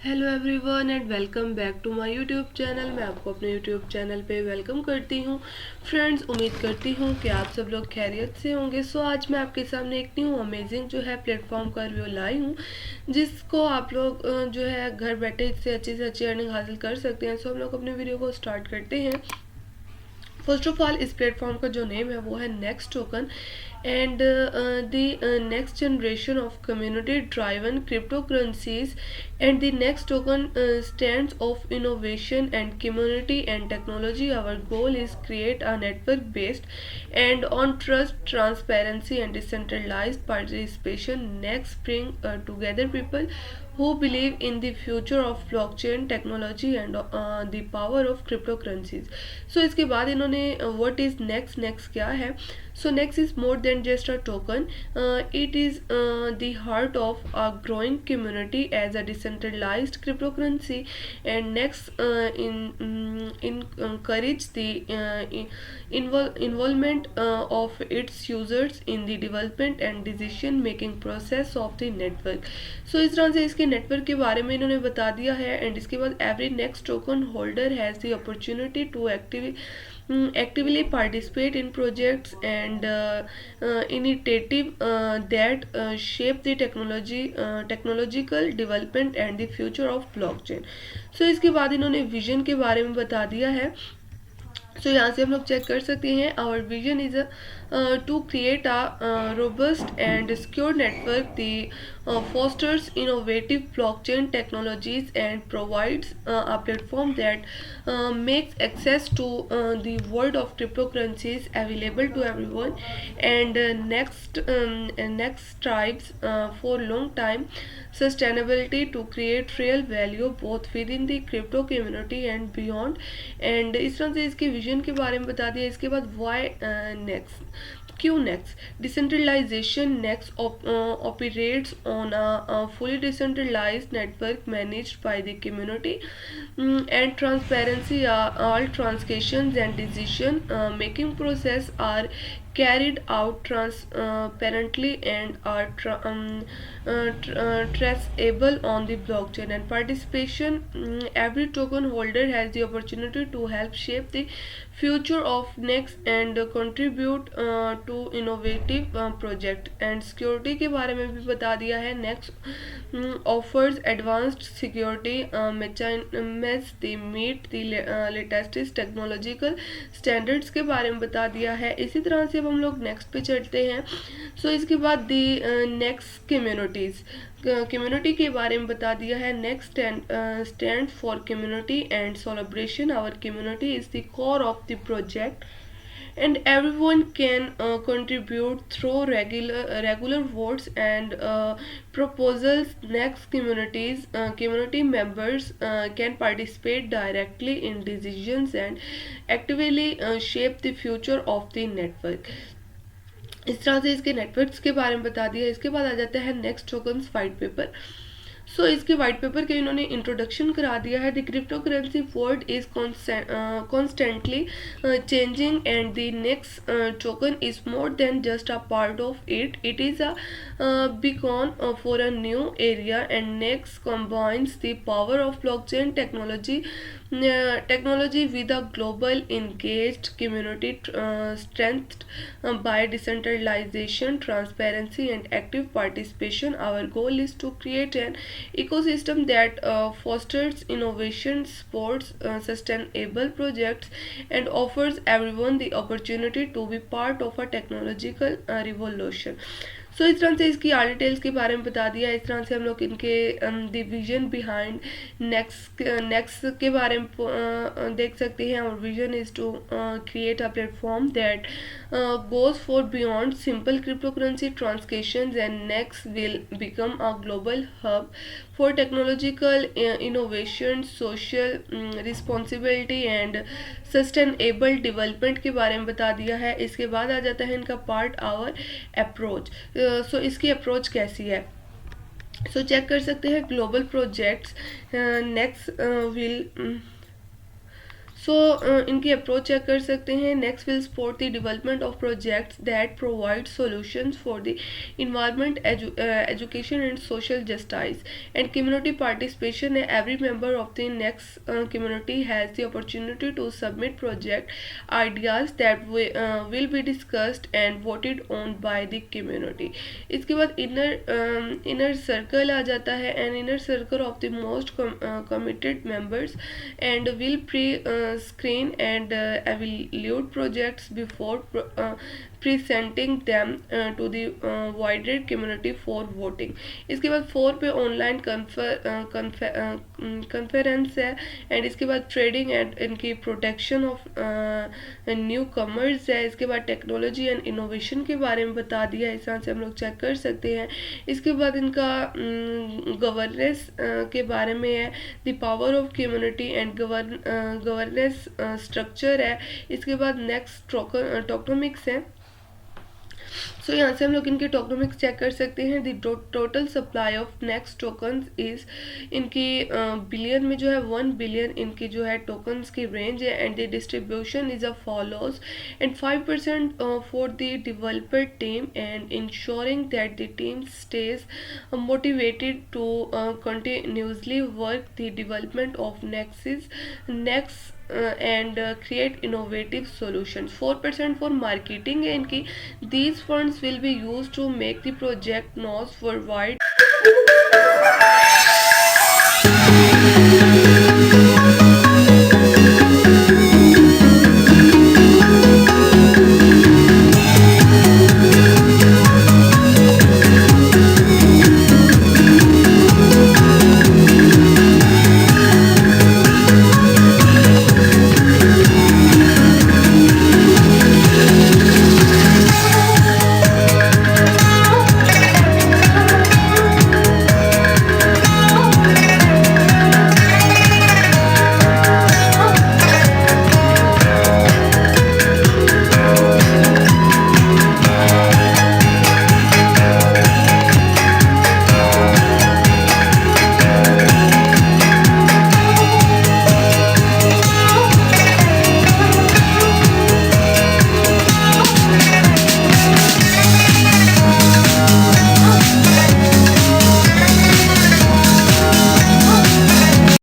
Hello everyone and welcome back to my YouTube channel. मैं आपको अपने यूट्यूब चैनल पे वेलकम करती हूँ। फ्रेंड्स, उम्मीद करती हूँ कि आप सब लोग खैरियत से होंगे। आज मैं आपके सामने एक न्यू अमेजिंग जो है प्लेटफॉर्म का रिव्यू लाई हूँ, जिसको आप लोग जो है घर बैठे इससे अच्छी अर्निंग हासिल कर सकते हैं। हम लोग अपने वीडियो को स्टार्ट करते हैं। फर्स्ट ऑफ ऑल, इस प्लेटफॉर्म का जो नेम है वो है next token and the next generation of community driven crypto currencies and the next token stands of innovation and community and technology. Our goal is create a network based and on trust, transparency and decentralized participation. Next bring together people who believe in the future of blockchain technology and the power of cryptocurrencies. इसके बाद इन्होंने what is next क्या है. Next is more than just a token. It is the heart of a growing community as a decentralized cryptocurrency, and next encourage the involvement of its users in the development and decision making process of the network. इस तरह से इसके network के बारे में इन्होंने बता दिया है. एंड इसके बाद every next token holder has the opportunity to actively participate in projects and initiative that shape the technological development and the future of blockchain. इसके बाद इन्होंने विजन के बारे में बता दिया है. यहाँ से हम लोग चेक कर सकते हैं. Our vision is to create a robust and secure network the fosters innovative blockchain technologies and provides a platform that makes access to the world of cryptocurrencies available to everyone. And next strives for long time sustainability to create real value both within the crypto community and beyond. And इस तरह से इसके vision के बारे में बता दिया. इसके बाद वाई नेक्स्ट, क्यों next. Decentralisation next operates on a fully decentralized network managed by the community, and transparency. All transactions and decision making process are carried out transparently and are traceable on the blockchain. And participation, every token holder has the opportunity to help shape the future of next and contribute to innovative project. And security के बारे में भी बता दिया है. next offers advanced security mechanisms they meet the latest technological standards के बारे में बता दिया है. इसी तरह से अब हम लोग नेक्स्ट पे चलते हैं. इसके बाद दी नेक्स्ट कम्युनिटी के बारे में बता दिया है. Next stand for community and celebration. Our community is the core of the project and everyone can contribute through regular votes and proposals. Next community members can participate directly in decisions and actively shape the future of the network. इस तरह से इसके networks के बारे में बता दिया. इसके बाद आ जाता है नेक्स्ट टोकन्स वाइट पेपर. इसके वाइट पेपर के इन्होंने इंट्रोडक्शन करा दिया है. The crypto currency world is constantly changing and the next token is more than just a part of it. It is a beacon for a new area, and next combines the power of blockchain technology with a global engaged community strengthened by decentralization, transparency and active participation. Our goal is to create an ecosystem that fosters innovation, supports sustainable projects and offers everyone the opportunity to be part of a technological revolution. इस तरह से इसकी are details के बारे में बता दिया. इस तरह से हम लोग इनके विजन बिहाइंड नेक्स्ट के बारे में देख सकते हैं. Our vision is to create a platform that goes for beyond simple cryptocurrency transactions, and next will become a global hub for technological innovation, social responsibility and sustainable development के बारे में बता दिया है. इसके बाद आ जाता है इनका पार्ट आवर अप्रोच. इसकी अप्रोच कैसी है. चेक कर सकते हैं ग्लोबल प्रोजेक्ट्स. नेक्स्ट विल सो इनकी अप्रोच चेक कर सकते हैं. Next will support the development of projects that provide solutions for the environment, education and social justice and community participation. Every member of the next community has the opportunity to submit project ideas that will be discussed and voted on by the community. इसके बाद inner circle आ जाता है. An inner circle of the most committed members and will screen and evaluate projects before presenting them to the wider community for voting. इसके बाद 4 पे online conference है. And इसके बाद ट्रेडिंग एंड इनकी प्रोटेक्शन ऑफ न्यू कमर्स है. इसके बाद टेक्नोलॉजी एंड इनोवेशन के बारे में बता दिया. इस तरह से हम लोग चेक कर सकते हैं. इसके बाद इनका गवर्नेंस के बारे में है. The power of community and governance structure है. इसके बाद नेक्स्ट टोकनोमिक्स है. सो यहाँ से हम लोग इनके टोकनोमिक्स चेक कर सकते हैं. The total supply of next tokens is इनकी बिलियन में जो है 1 बिलियन इनकी जो है टोकन्स की रेंज है. And the distribution is a follows. And 5% for the developer team and ensuring that the team stays motivated to continuously work the development of next and create innovative solutions. 4% for marketing है इनकी. These funds will be used to make the project known worldwide.